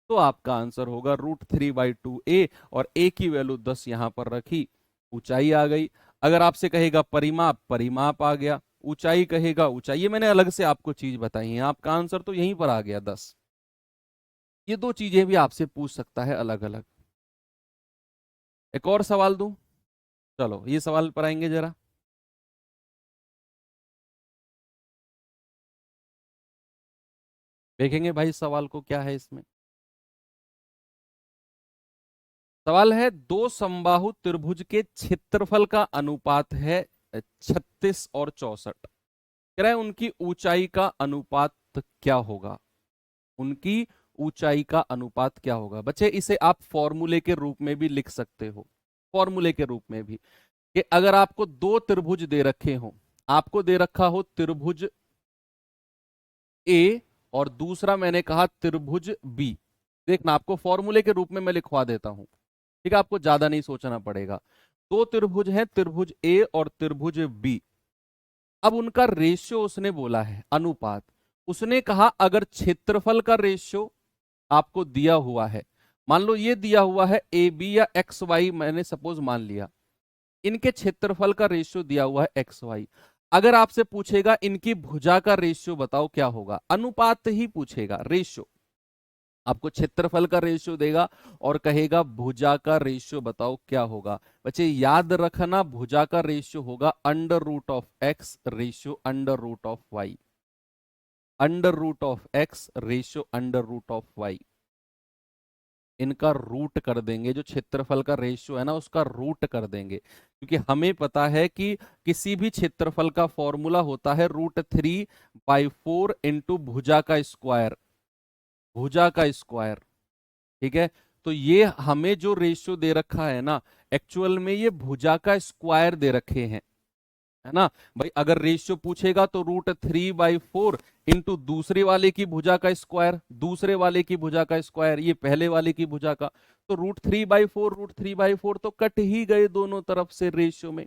तो आपका आंसर होगा √3/2a, और a की वैल्यू 10 यहां पर रखी, ऊंचाई आ गई। अगर आपसे कहेगा परिमाप, परिमाप आ गया। ऊंचाई कहेगा, ऊंचाई। ये मैंने अलग से आपको चीज बताई है, आपका आंसर तो यहीं पर आ गया 10। ये दो चीजें भी आपसे पूछ सकता है अलग अलग। एक और सवाल दूं? चलो ये सवाल पर आएंगे जरा। देखेंगे भाई सवाल को क्या है इसमें। सवाल है, दो समबाहु त्रिभुज के क्षेत्रफल का अनुपात है 36 और 64। कह रहे हैं उनकी ऊंचाई का अनुपात क्या होगा। उनकी ऊंचाई का अनुपात क्या होगा। बच्चे इसे आप फॉर्मूले के रूप में भी लिख सकते हो, फॉर्मूले के रूप में भी, कि अगर आपको दो त्रिभुज दे रखे हो, आपको दे रखा हो त्रिभुज ए और दूसरा मैंने कहा त्रिभुज बी। देखना, आपको फॉर्मूले के रूप में मैं लिखवा देता हूं, ठीक है, आपको ज्यादा नहीं सोचना पड़ेगा। दो त्रिभुज हैं, त्रिभुज ए और त्रिभुज बी। अब उनका रेशियो उसने बोला है, अनुपात। उसने कहा अगर क्षेत्रफल का रेशियो आपको दिया हुआ है, मान लो ये दिया हुआ है ए बी या एक्स वाई, मैंने सपोज मान लिया, इनके क्षेत्रफल का रेशियो दिया हुआ है एक्स वाई। अगर आपसे पूछेगा इनकी भुजा का रेशियो बताओ क्या होगा, अनुपात ही पूछेगा, रेशियो। आपको क्षेत्रफल का रेशियो देगा और कहेगा भुजा का रेशियो बताओ क्या होगा। बच्चे याद रखना, भुजा का रेशियो होगा under root of x ratio under root of y. Under root of x ratio under root of y. इनका रूट कर देंगे, जो क्षेत्रफल का रेशियो है ना उसका रूट कर देंगे, क्योंकि हमें पता है कि किसी भी क्षेत्रफल का फॉर्मूला होता है √3/4 इंटू भुजा का स्क्वायर, भुजा का स्क्वायर। ठीक है, तो ये हमें जो रेशियो दे रखा है ना, एक्चुअल में ये भुजा का स्क्वायर दे रखे हैं, है ना भाई। अगर रेशियो पूछेगा तो √3/4 इंटू दूसरे वाले की भुजा का स्क्वायर, दूसरे वाले की भुजा का स्क्वायर, ये पहले वाले की भुजा का, तो √3/4 तो कट ही गए दोनों तरफ से रेशियो में।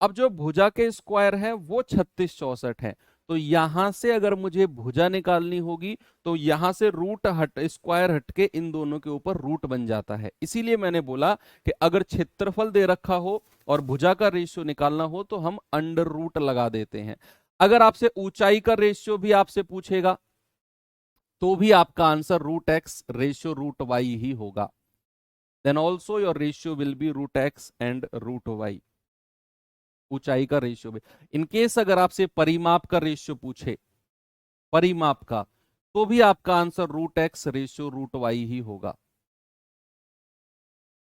अब जो भुजा के स्क्वायर है वो 36 64 है, तो यहां से अगर मुझे भुजा निकालनी होगी तो यहां से रूट हट, स्क्वायर हट के इन दोनों के ऊपर रूट बन जाता है। इसीलिए मैंने बोला कि अगर क्षेत्रफल दे रखा हो और भुजा का रेशियो निकालना हो तो हम अंडर रूट लगा देते हैं। अगर आपसे ऊंचाई का रेशियो भी आपसे पूछेगा तो भी आपका आंसर √x रेशियो √y ही होगा। Then also your ratio will be √x and √y। ऊंचाई का रेशियो भी, इनकेस अगर आपसे परिमाप का रेशियो पूछे, परिमाप का, तो भी आपका आंसर √x रेशियो √y ही होगा।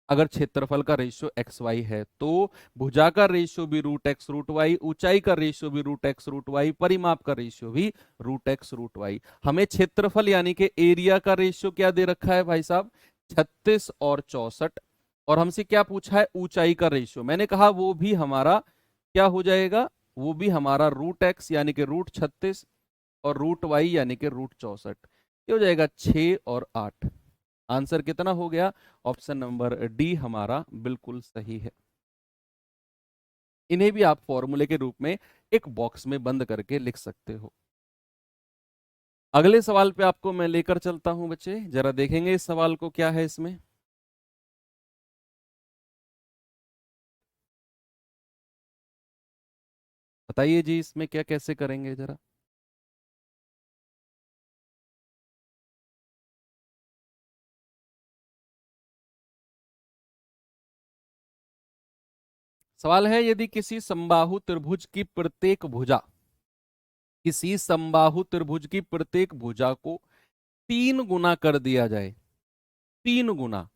अगर क्षेत्रफल का रेशियो एक्स वाई है तो भुजा का रेशियो भी √x √y, ऊंचाई का रेशियो भी √x √y, परिमाप का रेशियो भी √x √y। हमें क्षेत्रफल यानी कि एरिया का रेशियो क्या दे रखा है भाई साहब, 36 और 64। और हमसे क्या पूछा है, ऊंचाई का रेशियो। मैंने कहा वो भी हमारा क्या हो जाएगा, वो भी हमारा √x यानी कि √36 और √y यानी कि √64। ये हो जाएगा 6 और 8। आंसर कितना हो गया, ऑप्शन नंबर डी हमारा बिल्कुल सही है। इन्हें भी आप फॉर्मूले के रूप में एक बॉक्स में बंद करके लिख सकते हो। अगले सवाल पे आपको मैं लेकर चलता हूं बच्चे, जरा देखेंगे इस सवाल को क्या है इसमें। बताइए जी इसमें क्या कैसे करेंगे जरा। सवाल है, यदि किसी समबाहु त्रिभुज की प्रत्येक भुजा, किसी समबाहु त्रिभुज की प्रत्येक भुजा को 3 गुना कर दिया जाए, 3 गुना,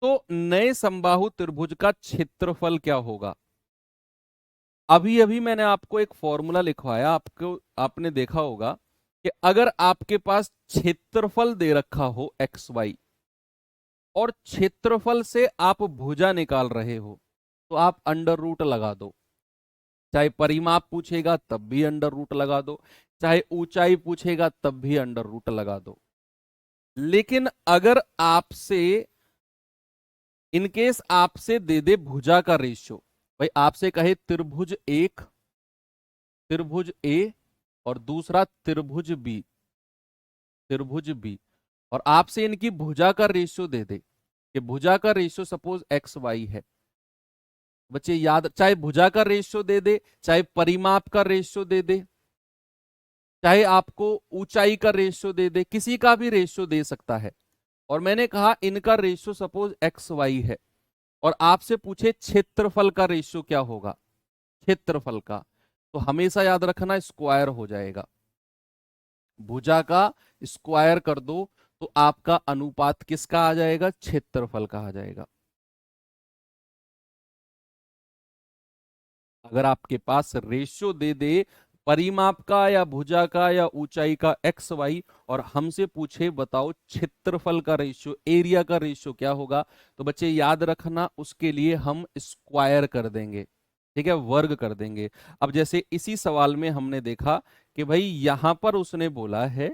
तो नए समबाहु त्रिभुज का क्षेत्रफल क्या होगा। अभी अभी मैंने आपको एक फॉर्मूला लिखवाया, आपको आपने देखा होगा कि अगर आपके पास क्षेत्रफल दे रखा हो एक्स वाई और क्षेत्रफल से आप भुजा निकाल रहे हो तो आप अंडर रूट लगा दो। चाहे परिमाप पूछेगा तब भी अंडर रूट लगा दो, चाहे ऊंचाई पूछेगा तब भी अंडर रूट लगा दो। लेकिन अगर आपसे, इनकेस आपसे दे दे भुजा का रेशियो, भाई आपसे कहे त्रिभुज एक, त्रिभुज ए और दूसरा त्रिभुज बी, त्रिभुज बी, और आपसे इनकी भुजा का रेशियो दे दे कि भुजा का रेशियो सपोज एक्स वाई है। बच्चे याद, चाहे भुजा का रेशियो दे दे, चाहे परिमाप का रेशियो दे दे, चाहे आपको ऊंचाई का रेशियो दे दे, किसी का भी रेशियो दे सकता है। और मैंने कहा इनका रेशियो सपोज एक्स वाई है और आपसे पूछे क्षेत्रफल का रेशियो क्या होगा, क्षेत्रफल का, तो हमेशा याद रखना स्क्वायर हो जाएगा। भुजा का स्क्वायर कर दो तो आपका अनुपात किसका आ जाएगा, क्षेत्रफल का आ जाएगा। अगर आपके पास रेशियो दे दे परिमाप का या भुजा का या ऊंचाई का एक्स वाई और हमसे पूछे बताओ क्षेत्रफल का रेशियो, एरिया का रेशियो क्या होगा, तो बच्चे याद रखना उसके लिए हम स्क्वायर कर देंगे, ठीक है, वर्ग कर देंगे। अब जैसे इसी सवाल में हमने देखा कि भाई यहां पर उसने बोला है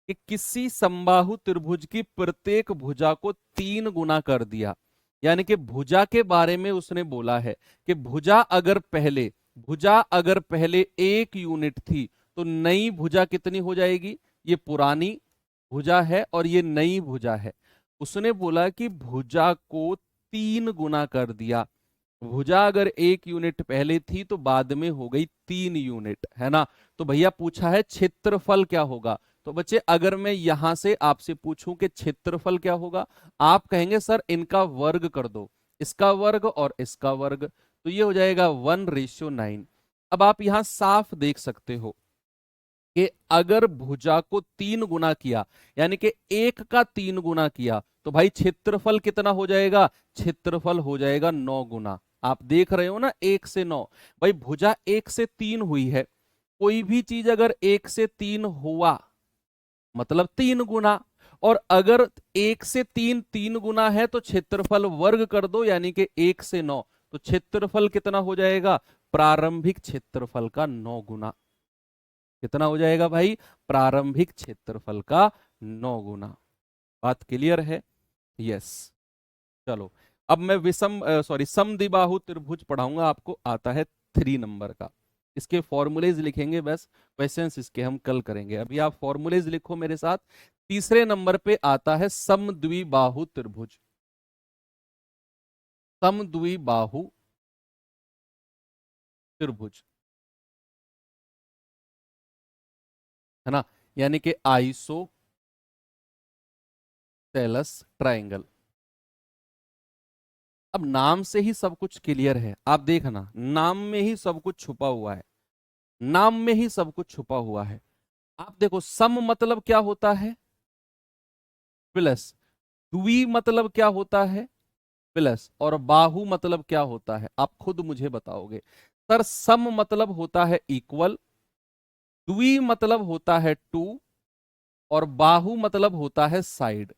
कि किसी समबाहु त्रिभुज की प्रत्येक भुजा को 3 गुना कर दिया, यानी कि भुजा के बारे में उसने बोला है कि भुजा अगर पहले 1 यूनिट थी तो नई भुजा कितनी हो जाएगी, ये पुरानी भुजा है और ये नई भुजा है। उसने बोला कि भुजा को 3 गुना कर दिया। भुजा अगर 1 यूनिट पहले थी तो बाद में हो गई 3 यूनिट, है ना। तो भैया पूछा है क्षेत्रफल क्या होगा, तो बच्चे अगर मैं यहां से आपसे पूछूं कि क्षेत्रफल क्या होगा, आप कहेंगे सर इनका वर्ग कर दो, इसका वर्ग और इसका वर्ग, तो ये हो जाएगा 1:9। अब आप यहां साफ देख सकते हो कि अगर भुजा को 3 गुना किया, यानी कि 1 का 3 गुना किया, तो भाई क्षेत्रफल कितना हो जाएगा, क्षेत्रफल हो जाएगा 9 गुना। आप देख रहे हो ना 1 से 9, भाई भुजा 1 से 3 हुई है, कोई भी चीज अगर 1 से 3 हुआ मतलब 3 गुना, और अगर 1 से 3 3 गुना है तो क्षेत्रफल वर्ग कर दो, यानी कि 1 से 9, तो क्षेत्रफल कितना हो जाएगा, प्रारंभिक क्षेत्रफल का 9 गुना। कितना हो जाएगा भाई, प्रारंभिक क्षेत्रफल का 9 गुना। बात क्लियर है, यस। चलो अब मैं समद्विबाहु त्रिभुज पढ़ाऊंगा, आपको आता है 3 नंबर का। इसके फॉर्मूलेज लिखेंगे, बस क्वेश्चंस इसके हम कल करेंगे। अभी आप फॉर्मूलेज लिखो मेरे साथ। तीसरे नंबर पे आता है समद्विबाहु त्रिभुज, समद्विबाहु त्रिभुज, है ना, यानी कि आइसोसेलेस ट्रायंगल। अब नाम से ही सब कुछ क्लियर है, आप देखना नाम में ही सब कुछ छुपा हुआ है, नाम में ही सब कुछ छुपा हुआ है। आप देखो सम मतलब क्या होता है, प्लस, द्वि मतलब क्या होता है, प्लस, और बाहु मतलब क्या होता है, आप खुद मुझे बताओगे। सर सम मतलब होता है इक्वल, द्वि मतलब होता है टू, और बाहु मतलब होता है साइड।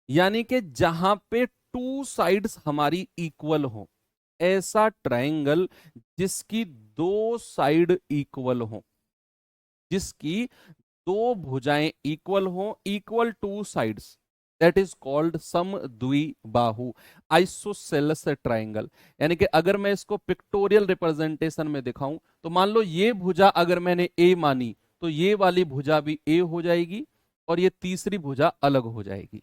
यानी कि जहां पे टू साइड्स हमारी इक्वल हो, ऐसा ट्रायंगल जिसकी 2 साइड इक्वल हो, जिसकी 2 भुजाएं इक्वल हो, equal two sides, that is called समद्विबाहु आइसोसेलेस ट्रायंगल। यानी कि अगर मैं इसको पिक्टोरियल रिप्रेजेंटेशन में दिखाऊं तो मान लो ये भुजा अगर मैंने ए मानी तो ये वाली भुजा भी ए हो जाएगी और ये तीसरी भुजा अलग हो जाएगी।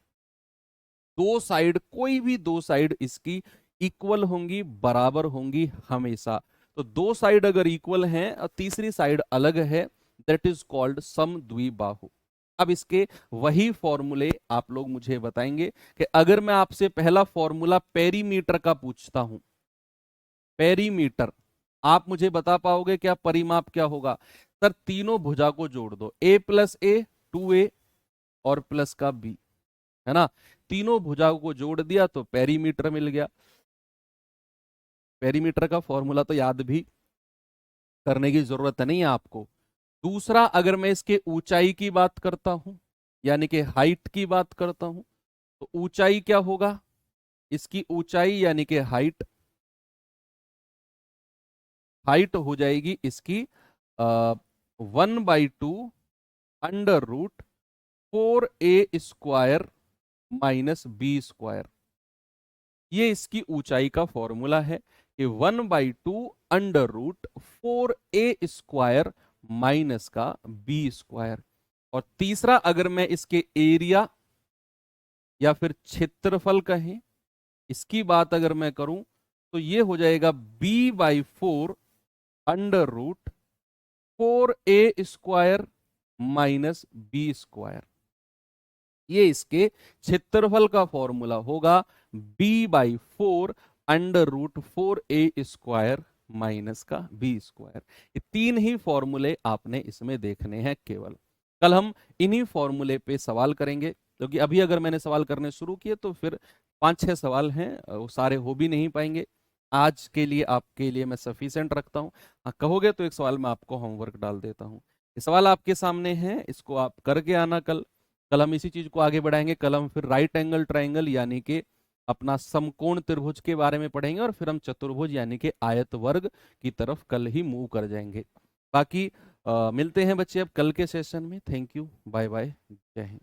2 साइड, कोई भी 2 साइड इसकी इक्वल होंगी, बराबर होंगी हमेशा। तो 2 साइड अगर इक्वल हैं और तीसरी साइड अलग है, दैट इज कॉल्ड समद्विबाहु। अब इसके वही फॉर्मूले आप लोग मुझे बताएंगे कि अगर मैं आपसे पहला फॉर्मूला पेरीमीटर का पूछता हूं, पेरीमीटर, आप मुझे बता पाओगे क्या परिमाप क्या होगा। सर तीनों भुजा को जोड़ दो, a प्लस ए, 2a और प्लस का b, है ना, तीनों भुजाओं को जोड़ दिया तो पेरीमीटर मिल गया। पेरीमीटर का फॉर्मूला तो याद भी करने की जरूरत नहीं है आपको। दूसरा, अगर मैं इसके ऊंचाई की बात करता हूं, यानी कि हाइट की बात करता हूं, तो ऊंचाई क्या होगा, इसकी ऊंचाई यानी कि हाइट, हाइट हो जाएगी इसकी 1/2 under root 4a² minus b²। ये इसकी ऊंचाई का फॉर्मूला है कि 1/2 अंडर रूट 4a² माइनस का बी स्क्वायर। और तीसरा, अगर मैं इसके एरिया या फिर क्षेत्रफल कहें, इसकी बात अगर मैं करूं, तो ये हो जाएगा b/4 under root 4a² minus b square. ये इसके क्षेत्रफल का फॉर्मूला होगा, b/4 under root 4a² minus का बी स्क्वायर। ये तीन ही फॉर्मूले आपने इसमें देखने हैं केवल। कल हम इन्हीं फॉर्मूले पे सवाल करेंगे, क्योंकि अभी अगर मैंने सवाल करने शुरू किए तो फिर 5-6 सवाल हैं, वो सारे हो भी नहीं पाएंगे। आज के लिए आपके लिए मैं सफिशिएंट रखता हूँ। हाँ, कहोगे तो एक सवाल मैं आपको होमवर्क डाल देता हूँ। ये सवाल आपके सामने है, इसको आप करके आना कल। कल हम इसी चीज को आगे बढ़ाएंगे। कल हम फिर राइट एंगल ट्राइंगल यानी कि अपना समकोण त्रिभुज के बारे में पढ़ेंगे, और फिर हम चतुर्भुज यानी कि आयत वर्ग की तरफ कल ही मूव कर जाएंगे। बाकी मिलते हैं बच्चे अब कल के सेशन में। थैंक यू, बाय बाय, जय हिंद।